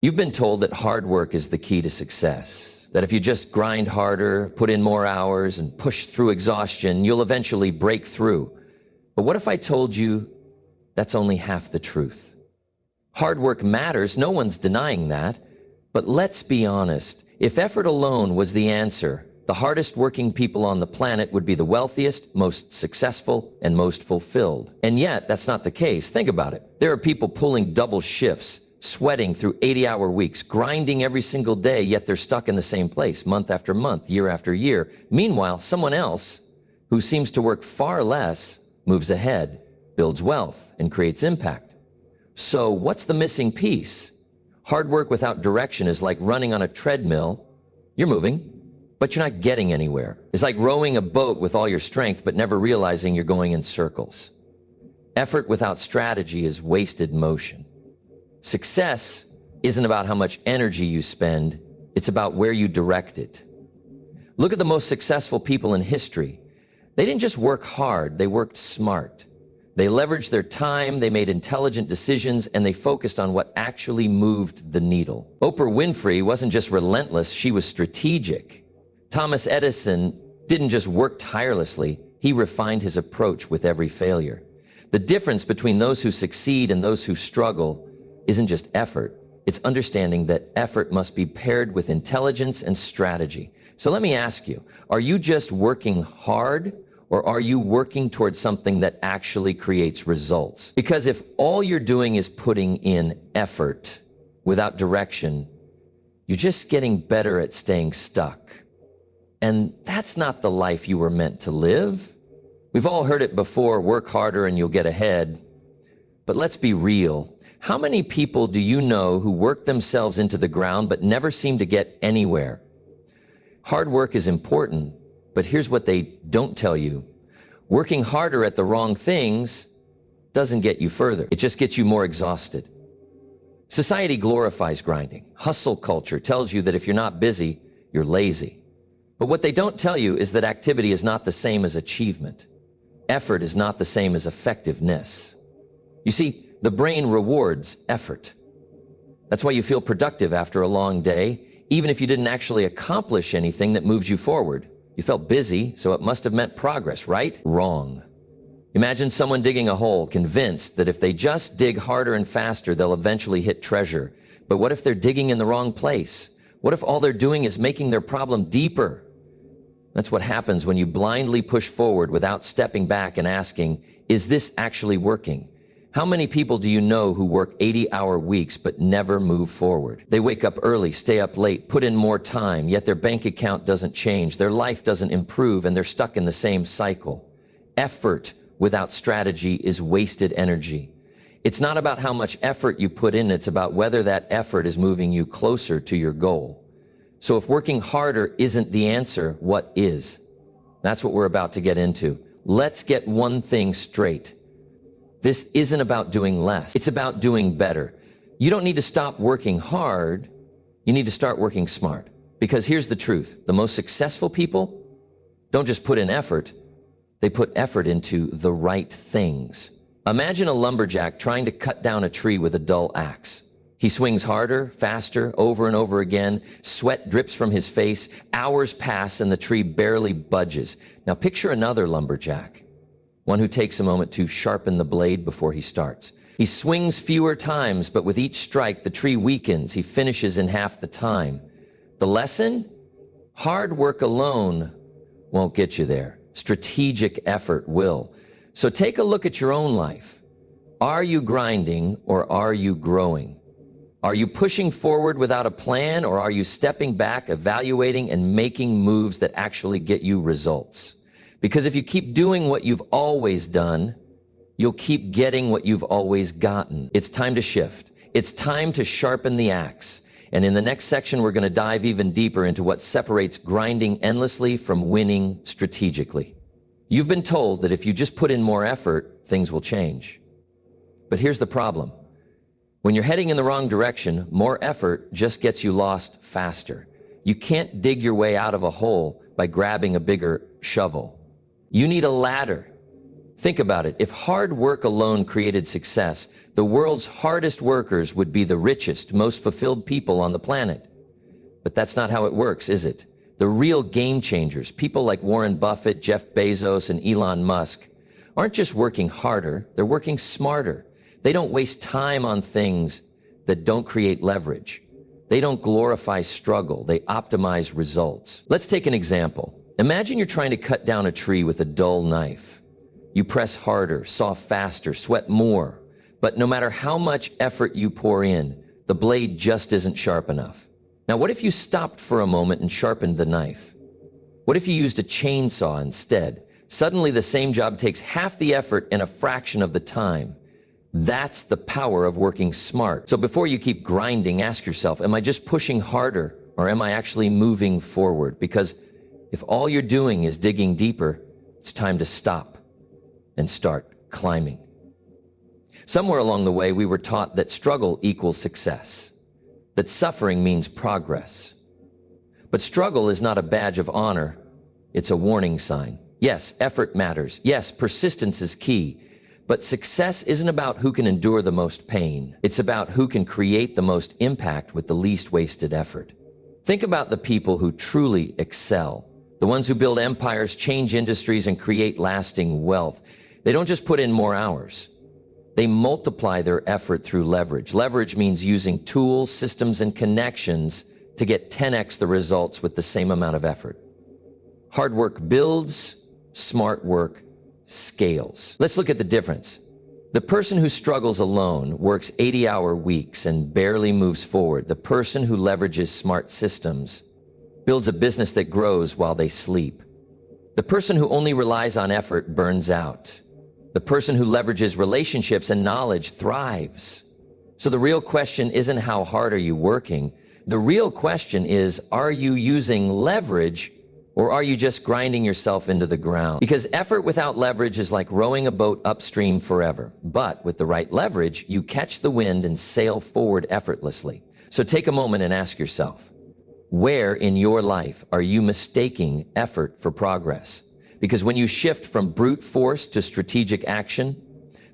You've been told that hard work is the key to success, that if you just grind harder, put in more hours, and push through exhaustion, you'll eventually break through. But what if I told you that's only half the truth? Hard work matters, no one's denying that. But let's be honest, if effort alone was the answer, the hardest working people on the planet would be the wealthiest, most successful, and most fulfilled. And yet, that's not the case. Think about it. There are people pulling double shifts, sweating through 80-hour weeks, grinding every single day, yet they're stuck in the same place month after month, year after year. Meanwhile, someone else who seems to work far less moves ahead, builds wealth, and creates impact. So what's the missing piece? Hard work without direction is like running on a treadmill. You're moving, but you're not getting anywhere. It's like rowing a boat with all your strength, but never realizing you're going in circles. Effort without strategy is wasted motion. Success isn't about how much energy you spend, it's about where you direct it. Look at the most successful people in history. They didn't just work hard, they worked smart. They leveraged their time, they made intelligent decisions, and they focused on what actually moved the needle. Oprah Winfrey wasn't just relentless, she was strategic. Thomas Edison didn't just work tirelessly, he refined his approach with every failure. The difference between those who succeed and those who struggle isn't just effort, it's understanding that effort must be paired with intelligence and strategy. So let me ask you, are you just working hard, or are you working towards something that actually creates results? Because if all you're doing is putting in effort without direction, you're just getting better at staying stuck. And that's not the life you were meant to live. We've all heard it before, work harder and you'll get ahead. But let's be real. How many people do you know who work themselves into the ground but never seem to get anywhere? Hard work is important, but here's what they don't tell you. Working harder at the wrong things doesn't get you further. It just gets you more exhausted. Society glorifies grinding. Hustle culture tells you that if you're not busy, you're lazy. But what they don't tell you is that activity is not the same as achievement. Effort is not the same as effectiveness. You see, the brain rewards effort. That's why you feel productive after a long day, even if you didn't actually accomplish anything that moves you forward. You felt busy, so it must have meant progress, right? Wrong. Imagine someone digging a hole, convinced that if they just dig harder and faster, they'll eventually hit treasure. But what if they're digging in the wrong place? What if all they're doing is making their problem deeper? That's what happens when you blindly push forward without stepping back and asking, is this actually working? How many people do you know who work 80-hour weeks but never move forward? They wake up early, stay up late, put in more time, yet their bank account doesn't change, their life doesn't improve, and they're stuck in the same cycle. Effort without strategy is wasted energy. It's not about how much effort you put in, it's about whether that effort is moving you closer to your goal. So if working harder isn't the answer, what is? That's what we're about to get into. Let's get one thing straight. This isn't about doing less. It's about doing better. You don't need to stop working hard. You need to start working smart. Because here's the truth. The most successful people don't just put in effort. They put effort into the right things. Imagine a lumberjack trying to cut down a tree with a dull axe. He swings harder, faster, over and over again. Sweat drips from his face. Hours pass and the tree barely budges. Now picture another lumberjack. One who takes a moment to sharpen the blade before he starts. He swings fewer times, but with each strike, the tree weakens. He finishes in half the time. The lesson? Hard work alone won't get you there. Strategic effort will. So take a look at your own life. Are you grinding or are you growing? Are you pushing forward without a plan, or are you stepping back, evaluating, and making moves that actually get you results? Because if you keep doing what you've always done, you'll keep getting what you've always gotten. It's time to shift. It's time to sharpen the axe. And in the next section, we're going to dive even deeper into what separates grinding endlessly from winning strategically. You've been told that if you just put in more effort, things will change. But here's the problem. When you're heading in the wrong direction, more effort just gets you lost faster. You can't dig your way out of a hole by grabbing a bigger shovel. You need a ladder. Think about it. If hard work alone created success, the world's hardest workers would be the richest, most fulfilled people on the planet. But that's not how it works, is it? The real game changers, people like Warren Buffett, Jeff Bezos, and Elon Musk, aren't just working harder, they're working smarter. They don't waste time on things that don't create leverage. They don't glorify struggle, they optimize results. Let's take an example. Imagine you're trying to cut down a tree with a dull knife. You press harder, saw faster, sweat more, but no matter how much effort you pour in, the blade just isn't sharp enough. Now, what if you stopped for a moment and sharpened the knife? What if you used a chainsaw instead? Suddenly, the same job takes half the effort in a fraction of the time. That's the power of working smart. So before you keep grinding, ask yourself, am I just pushing harder or am I actually moving forward? Because if all you're doing is digging deeper, it's time to stop and start climbing. Somewhere along the way, we were taught that struggle equals success, that suffering means progress. But struggle is not a badge of honor, it's a warning sign. Yes, effort matters. Yes, persistence is key. But success isn't about who can endure the most pain. It's about who can create the most impact with the least wasted effort. Think about the people who truly excel, the ones who build empires, change industries, and create lasting wealth. They don't just put in more hours. They multiply their effort through leverage. Leverage means using tools, systems, and connections to get 10x the results with the same amount of effort. Hard work builds, smart work scales. Let's look at the difference. The person who struggles alone works 80-hour weeks and barely moves forward. The person who leverages smart systems builds a business that grows while they sleep. The person who only relies on effort burns out. The person who leverages relationships and knowledge thrives. So the real question isn't how hard are you working? The real question is, are you using leverage or are you just grinding yourself into the ground? Because effort without leverage is like rowing a boat upstream forever. But with the right leverage, you catch the wind and sail forward effortlessly. So take a moment and ask yourself, where in your life are you mistaking effort for progress? Because when you shift from brute force to strategic action,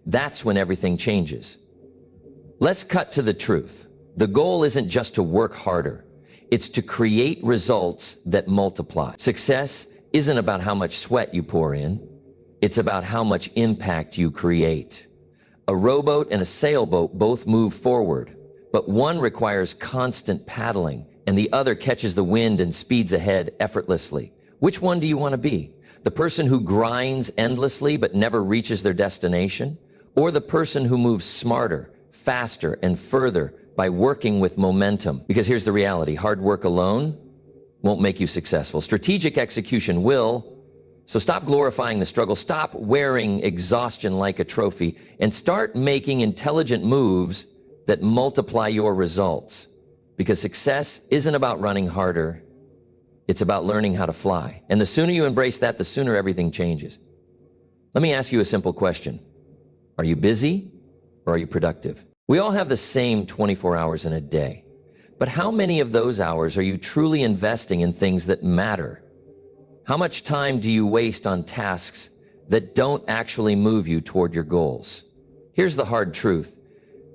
that's when everything changes. Let's cut to the truth. The goal isn't just to work harder. It's to create results that multiply. Success isn't about how much sweat you pour in. It's about how much impact you create. A rowboat and a sailboat both move forward, but one requires constant paddling and the other catches the wind and speeds ahead effortlessly. Which one do you want to be? The person who grinds endlessly but never reaches their destination? Or the person who moves smarter, faster, and further by working with momentum? Because here's the reality, hard work alone won't make you successful. Strategic execution will. So stop glorifying the struggle, stop wearing exhaustion like a trophy, and start making intelligent moves that multiply your results. Because success isn't about running harder, it's about learning how to fly. And the sooner you embrace that, the sooner everything changes. Let me ask you a simple question. Are you busy or are you productive? We all have the same 24 hours in a day. But how many of those hours are you truly investing in things that matter? How much time do you waste on tasks that don't actually move you toward your goals? Here's the hard truth.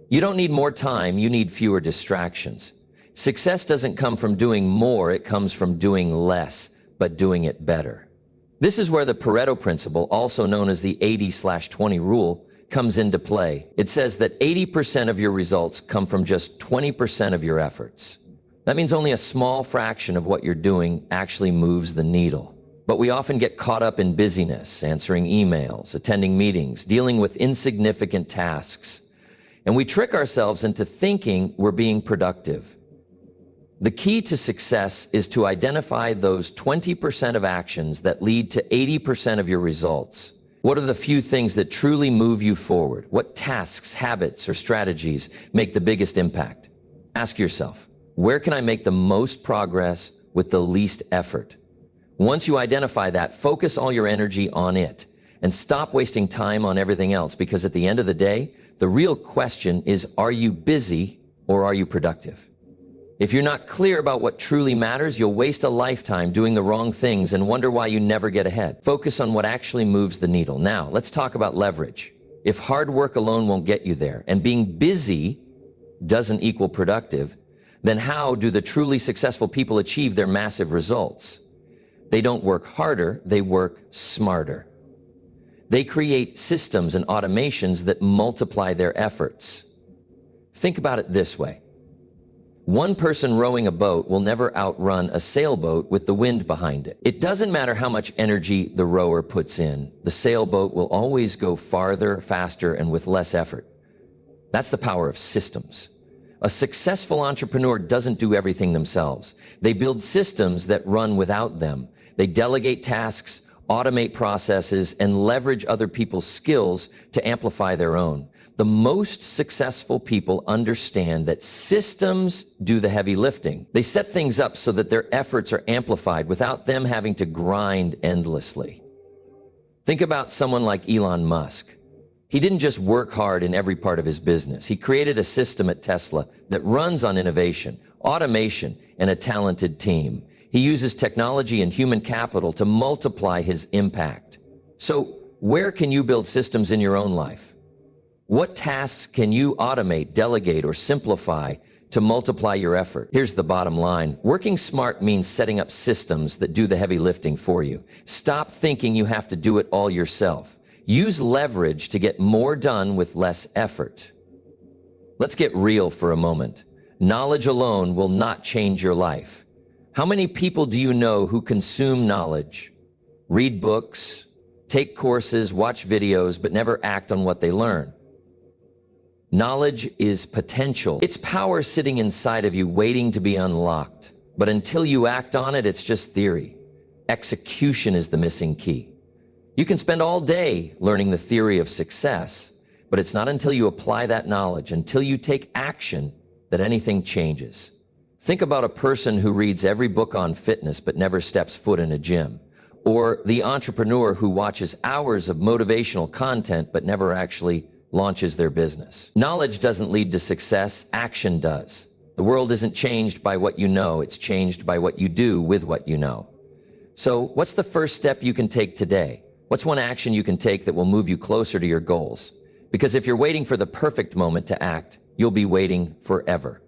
You don't need more time, you need fewer distractions. Success doesn't come from doing more, it comes from doing less, but doing it better. This is where the Pareto principle, also known as the 80/20 rule, comes into play. It says that 80% of your results come from just 20% of your efforts. That means only a small fraction of what you're doing actually moves the needle. But we often get caught up in busyness, answering emails, attending meetings, dealing with insignificant tasks. And we trick ourselves into thinking we're being productive. The key to success is to identify those 20% of actions that lead to 80% of your results. What are the few things that truly move you forward? What tasks, habits, or strategies make the biggest impact? Ask yourself, where can I make the most progress with the least effort? Once you identify that, focus all your energy on it and stop wasting time on everything else, because at the end of the day, the real question is, are you busy or are you productive? If you're not clear about what truly matters, you'll waste a lifetime doing the wrong things and wonder why you never get ahead. Focus on what actually moves the needle. Now, let's talk about leverage. If hard work alone won't get you there, and being busy doesn't equal productive, then how do the truly successful people achieve their massive results? They don't work harder, they work smarter. They create systems and automations that multiply their efforts. Think about it this way. One person rowing a boat will never outrun a sailboat with the wind behind it. It doesn't matter how much energy the rower puts in. The sailboat will always go farther, faster, and with less effort. That's the power of systems. A successful entrepreneur doesn't do everything themselves. They build systems that run without them. They delegate tasks, automate processes, and leverage other people's skills to amplify their own. The most successful people understand that systems do the heavy lifting. They set things up so that their efforts are amplified without them having to grind endlessly. Think about someone like Elon Musk. He didn't just work hard in every part of his business. He created a system at Tesla that runs on innovation, automation, and a talented team. He uses technology and human capital to multiply his impact. So, where can you build systems in your own life? What tasks can you automate, delegate, or simplify to multiply your effort? Here's the bottom line. Working smart means setting up systems that do the heavy lifting for you. Stop thinking you have to do it all yourself. Use leverage to get more done with less effort. Let's get real for a moment. Knowledge alone will not change your life. How many people do you know who consume knowledge, read books, take courses, watch videos, but never act on what they learn? Knowledge is potential. It's power sitting inside of you waiting to be unlocked. But until you act on it, it's just theory. Execution is the missing key. You can spend all day learning the theory of success, but it's not until you apply that knowledge, until you take action, that anything changes. Think about a person who reads every book on fitness but never steps foot in a gym, or the entrepreneur who watches hours of motivational content but never actually launches their business. Knowledge doesn't lead to success, action does. The world isn't changed by what you know, it's changed by what you do with what you know. So, what's the first step you can take today? What's one action you can take that will move you closer to your goals? Because if you're waiting for the perfect moment to act, you'll be waiting forever.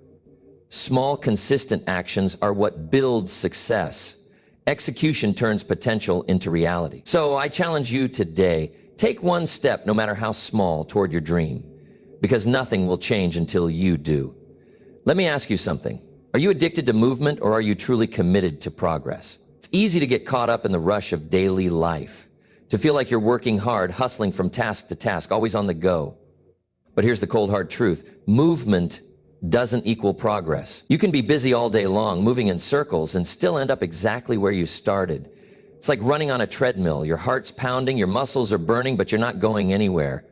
Small, consistent actions are what builds success. Execution turns potential into reality. So I challenge you today, take one step, no matter how small, toward your dream, because nothing will change until you do. Let me ask you something. Are you addicted to movement, or are you truly committed to progress? It's easy to get caught up in the rush of daily life, to feel like you're working hard, hustling from task to task, always on the go. But here's the cold hard truth. Movement doesn't equal progress. You can be busy all day long, moving in circles, and still end up exactly where you started. It's like running on a treadmill. Your heart's pounding, your muscles are burning, but you're not going anywhere.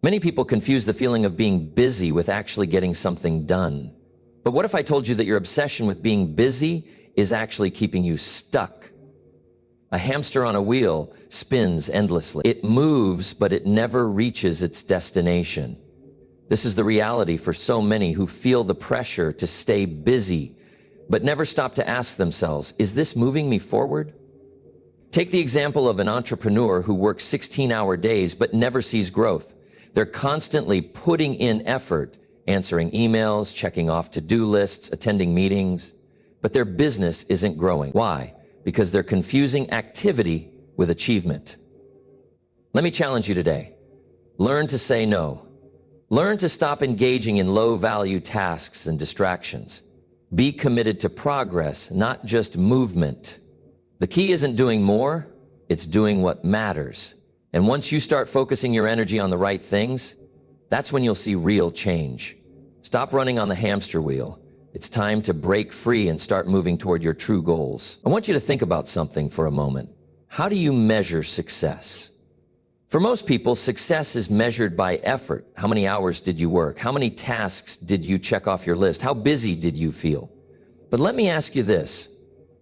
Many people confuse the feeling of being busy with actually getting something done. But what if I told you that your obsession with being busy is actually keeping you stuck? A hamster on a wheel spins endlessly. It moves, but it never reaches its destination. This is the reality for so many who feel the pressure to stay busy, but never stop to ask themselves, is this moving me forward? Take the example of an entrepreneur who works 16-hour days but never sees growth. They're constantly putting in effort, answering emails, checking off to-do lists, attending meetings, but their business isn't growing. Why? Because they're confusing activity with achievement. Let me challenge you today. Learn to say no. Learn to stop engaging in low-value tasks and distractions. Be committed to progress, not just movement. The key isn't doing more, it's doing what matters. And once you start focusing your energy on the right things, that's when you'll see real change. Stop running on the hamster wheel. It's time to break free and start moving toward your true goals. I want you to think about something for a moment. How do you measure success? For most people, success is measured by effort. How many hours did you work? How many tasks did you check off your list? How busy did you feel? But let me ask you this.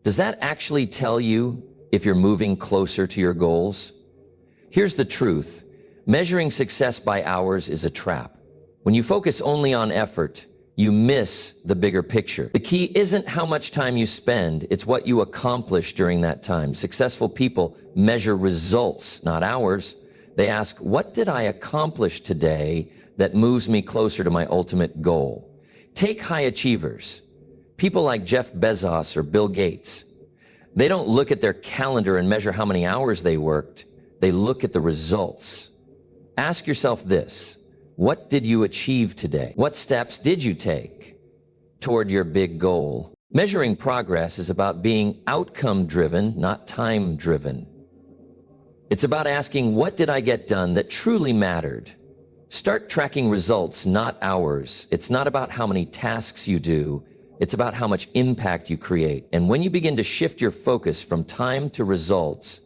Does that actually tell you if you're moving closer to your goals? Here's the truth. Measuring success by hours is a trap. When you focus only on effort, you miss the bigger picture. The key isn't how much time you spend, it's what you accomplish during that time. Successful people measure results, not hours. They ask, what did I accomplish today that moves me closer to my ultimate goal? Take high achievers, people like Jeff Bezos or Bill Gates. They don't look at their calendar and measure how many hours they worked. They look at the results. Ask yourself this: what did you achieve today? What steps did you take toward your big goal? Measuring progress is about being outcome-driven, not time-driven. It's about asking, what did I get done that truly mattered? Start tracking results, not hours. It's not about how many tasks you do. It's about how much impact you create. And when you begin to shift your focus from time to results,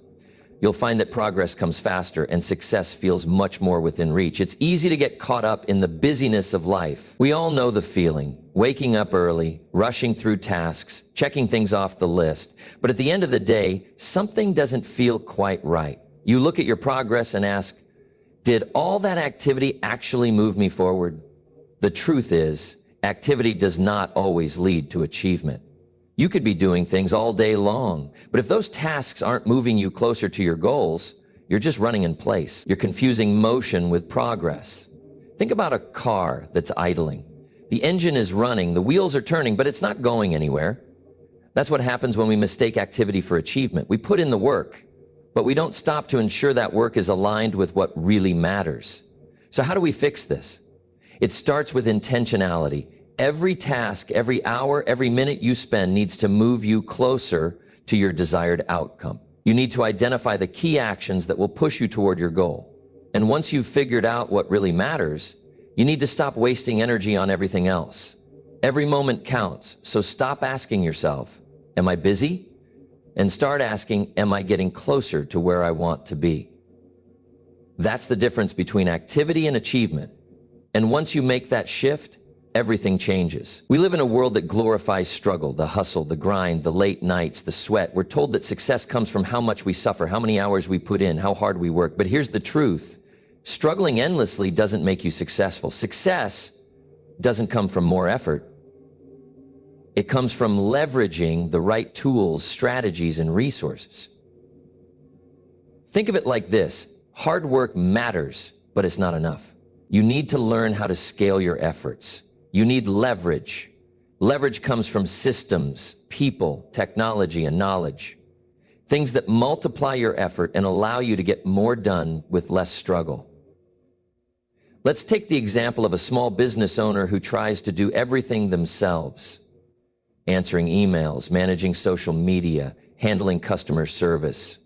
you'll find that progress comes faster and success feels much more within reach. It's easy to get caught up in the busyness of life. We all know the feeling, waking up early, rushing through tasks, checking things off the list. But at the end of the day, something doesn't feel quite right. You look at your progress and ask, did all that activity actually move me forward? The truth is, activity does not always lead to achievement. You could be doing things all day long, but if those tasks aren't moving you closer to your goals, you're just running in place. You're confusing motion with progress. Think about a car that's idling. The engine is running, the wheels are turning, but it's not going anywhere. That's what happens when we mistake activity for achievement. We put in the work, but we don't stop to ensure that work is aligned with what really matters. So how do we fix this? It starts with intentionality. Every task, every hour, every minute you spend needs to move you closer to your desired outcome. You need to identify the key actions that will push you toward your goal. And once you've figured out what really matters, you need to stop wasting energy on everything else. Every moment counts, so stop asking yourself, am I busy? And start asking, am I getting closer to where I want to be? That's the difference between activity and achievement. And once you make that shift, everything changes. We live in a world that glorifies struggle, the hustle, the grind, the late nights, the sweat. We're told that success comes from how much we suffer, how many hours we put in, how hard we work. But here's the truth. Struggling endlessly doesn't make you successful. Success doesn't come from more effort. It comes from leveraging the right tools, strategies, and resources. Think of it like this. Hard work matters, but it's not enough. You need to learn how to scale your efforts. You need leverage. Leverage comes from systems, people, technology, and knowledge. Things that multiply your effort and allow you to get more done with less struggle. Let's take the example of a small business owner who tries to do everything themselves. Answering emails, managing social media, handling customer service.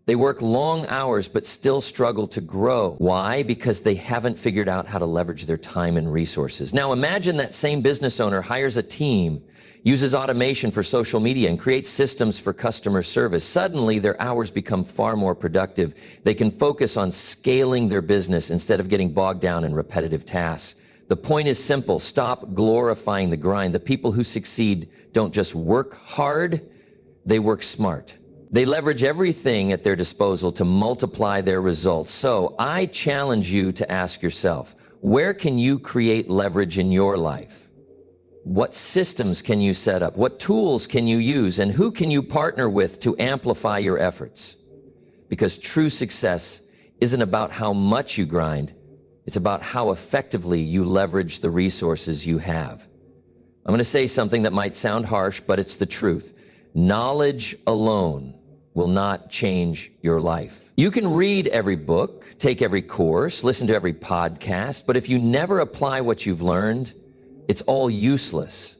They work long hours but still struggle to grow. Why? Because they haven't figured out how to leverage their time and resources. Now imagine that same business owner hires a team, uses automation for social media, and creates systems for customer service. Suddenly, their hours become far more productive. They can focus on scaling their business instead of getting bogged down in repetitive tasks. The point is simple. Stop glorifying the grind. The people who succeed don't just work hard, they work smart. They leverage everything at their disposal to multiply their results. So I challenge you to ask yourself, where can you create leverage in your life? What systems can you set up? What tools can you use? And who can you partner with to amplify your efforts? Because true success isn't about how much you grind. It's about how effectively you leverage the resources you have. I'm going to say something that might sound harsh, but it's the truth. Knowledge alone will not change your life. You can read every book, take every course, listen to every podcast, but if you never apply what you've learned, it's all useless.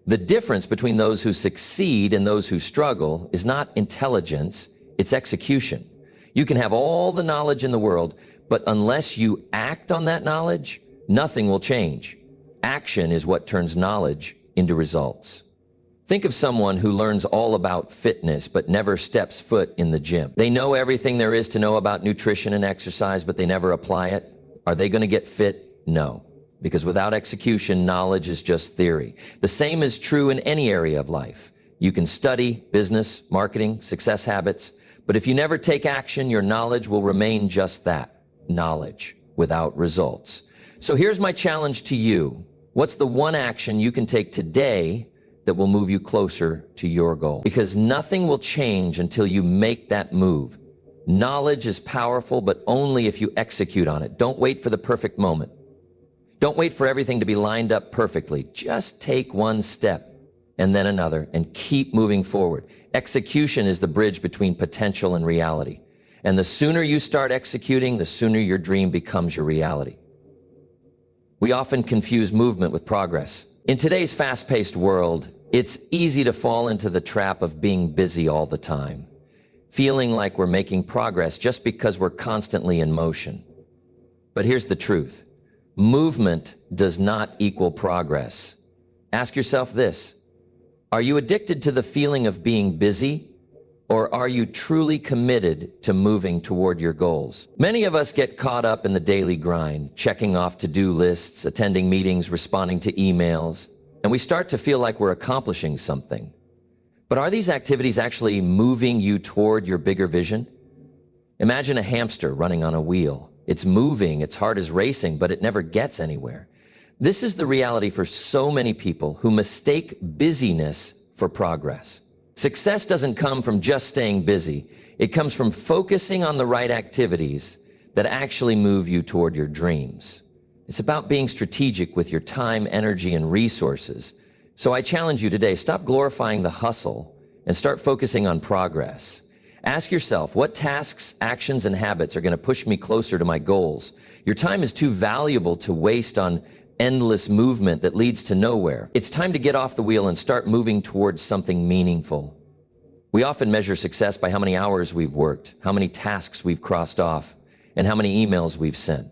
The difference between those who succeed and those who struggle is not intelligence, it's execution. You can have all the knowledge in the world, but unless you act on that knowledge, nothing will change. Action is what turns knowledge into results. Think of someone who learns all about fitness but never steps foot in the gym. They know everything there is to know about nutrition and exercise, but they never apply it. Are they going to get fit? No. Because without execution, knowledge is just theory. The same is true in any area of life. You can study business, marketing, success habits, but if you never take action, your knowledge will remain just that, knowledge without results. So here's my challenge to you. What's the one action you can take today that will move you closer to your goal? Because nothing will change until you make that move. Knowledge is powerful, but only if you execute on it. Don't wait for the perfect moment. Don't wait for everything to be lined up perfectly. Just take one step and then another and keep moving forward. Execution is the bridge between potential and reality. And the sooner you start executing, the sooner your dream becomes your reality. We often confuse movement with progress. In today's fast-paced world, it's easy to fall into the trap of being busy all the time, feeling like we're making progress just because we're constantly in motion. But here's the truth. Movement does not equal progress. Ask yourself this: are you addicted to the feeling of being busy, or are you truly committed to moving toward your goals? Many of us get caught up in the daily grind, checking off to-do lists, attending meetings, responding to emails, and we start to feel like we're accomplishing something. But are these activities actually moving you toward your bigger vision? Imagine a hamster running on a wheel. It's moving, its heart is racing, but it never gets anywhere. This is the reality for so many people who mistake busyness for progress. Success doesn't come from just staying busy. It comes from focusing on the right activities that actually move you toward your dreams. It's about being strategic with your time, energy, and resources. So I challenge you today, stop glorifying the hustle and start focusing on progress. Ask yourself, what tasks, actions, and habits are going to push me closer to my goals? Your time is too valuable to waste on endless movement that leads to nowhere. It's time to get off the wheel and start moving towards something meaningful. We often measure success by how many hours we've worked, how many tasks we've crossed off, and how many emails we've sent.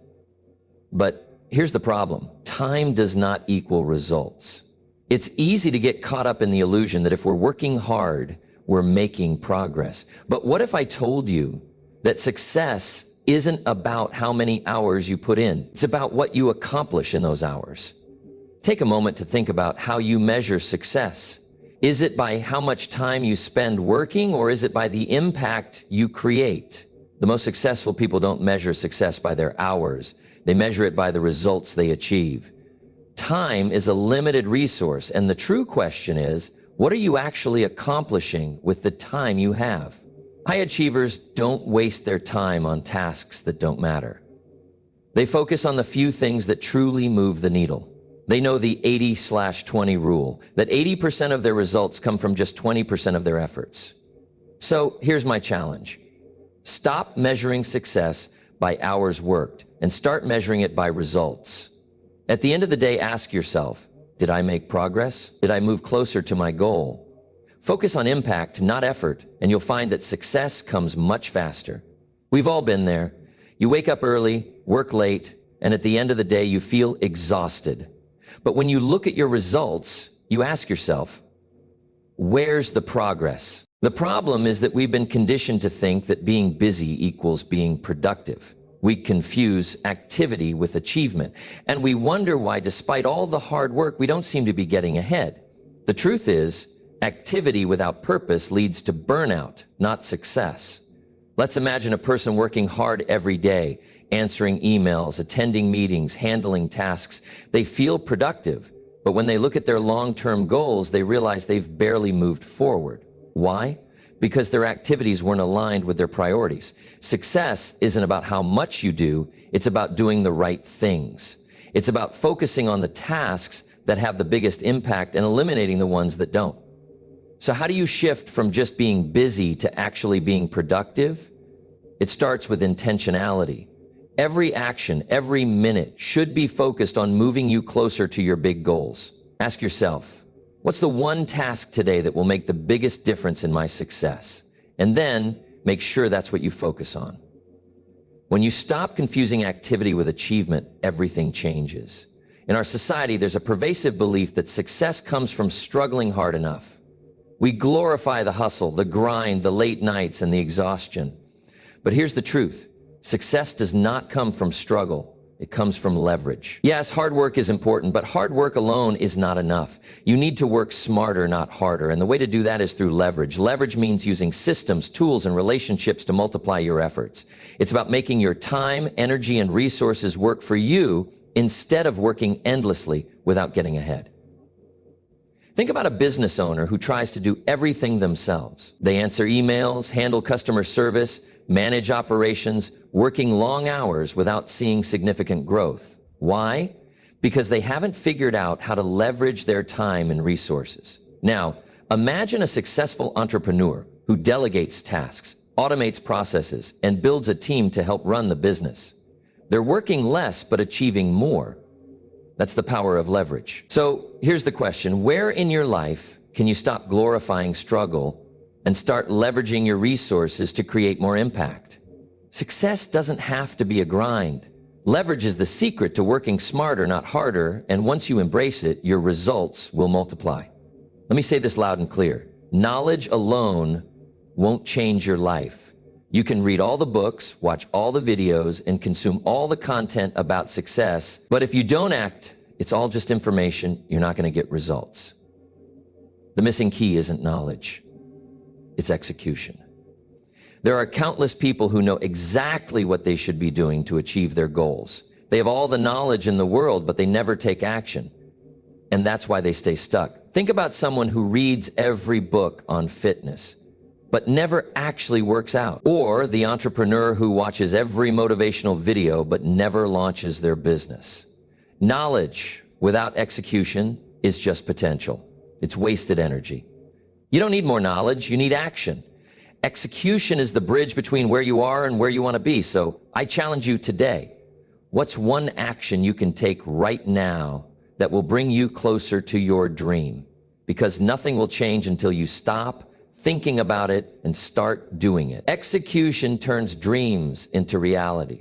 But here's the problem. Time does not equal results. It's easy to get caught up in the illusion that if we're working hard, we're making progress. But what if I told you that success isn't about how many hours you put in? It's about what you accomplish in those hours. Take a moment to think about how you measure success. Is it by how much time you spend working, or is it by the impact you create? The most successful people don't measure success by their hours. They measure it by the results they achieve. Time is a limited resource, and the true question is, what are you actually accomplishing with the time you have? High achievers don't waste their time on tasks that don't matter. They focus on the few things that truly move the needle. They know the 80/20 rule, that 80% of their results come from just 20% of their efforts. So here's my challenge. Stop measuring success by hours worked and start measuring it by results. At the end of the day, ask yourself, did I make progress? Did I move closer to my goal? Focus on impact, not effort, and you'll find that success comes much faster. We've all been there. You wake up early, work late, and at the end of the day, you feel exhausted. But when you look at your results, you ask yourself, where's the progress? The problem is that we've been conditioned to think that being busy equals being productive. We confuse activity with achievement, and we wonder why, despite all the hard work, we don't seem to be getting ahead. The truth is, activity without purpose leads to burnout, not success. Let's imagine a person working hard every day, answering emails, attending meetings, handling tasks. They feel productive, but when they look at their long-term goals, they realize they've barely moved forward. Why? Because their activities weren't aligned with their priorities. Success isn't about how much you do, it's about doing the right things. It's about focusing on the tasks that have the biggest impact and eliminating the ones that don't. So how do you shift from just being busy to actually being productive? It starts with intentionality. Every action, every minute should be focused on moving you closer to your big goals. Ask yourself, what's the one task today that will make the biggest difference in my success? And then make sure that's what you focus on. When you stop confusing activity with achievement, everything changes. In our society, there's a pervasive belief that success comes from struggling hard enough. We glorify the hustle, the grind, the late nights, and the exhaustion. But here's the truth. Success does not come from struggle. It comes from leverage. Yes, hard work is important, but hard work alone is not enough. You need to work smarter, not harder. And the way to do that is through leverage. Leverage means using systems, tools, and relationships to multiply your efforts. It's about making your time, energy, and resources work for you instead of working endlessly without getting ahead. Think about a business owner who tries to do everything themselves. They answer emails, handle customer service, manage operations, working long hours without seeing significant growth. Why? Because they haven't figured out how to leverage their time and resources. Now, imagine a successful entrepreneur who delegates tasks, automates processes, and builds a team to help run the business. They're working less but achieving more. That's the power of leverage. So here's the question: where in your life can you stop glorifying struggle and start leveraging your resources to create more impact? Success doesn't have to be a grind. Leverage is the secret to working smarter, not harder, and once you embrace it, your results will multiply. Let me say this loud and clear. Knowledge alone won't change your life. You can read all the books, watch all the videos, and consume all the content about success, but if you don't act, it's all just information. You're not going to get results. The missing key isn't knowledge, it's execution. There are countless people who know exactly what they should be doing to achieve their goals. They have all the knowledge in the world, but they never take action. And that's why they stay stuck. Think about someone who reads every book on fitness, but never actually works out. Or the entrepreneur who watches every motivational video, but never launches their business. Knowledge without execution is just potential. It's wasted energy. You don't need more knowledge, you need action. Execution is the bridge between where you are and where you want to be. So I challenge you today. What's one action you can take right now that will bring you closer to your dream? Because nothing will change until you stop thinking about it and start doing it. Execution turns dreams into reality.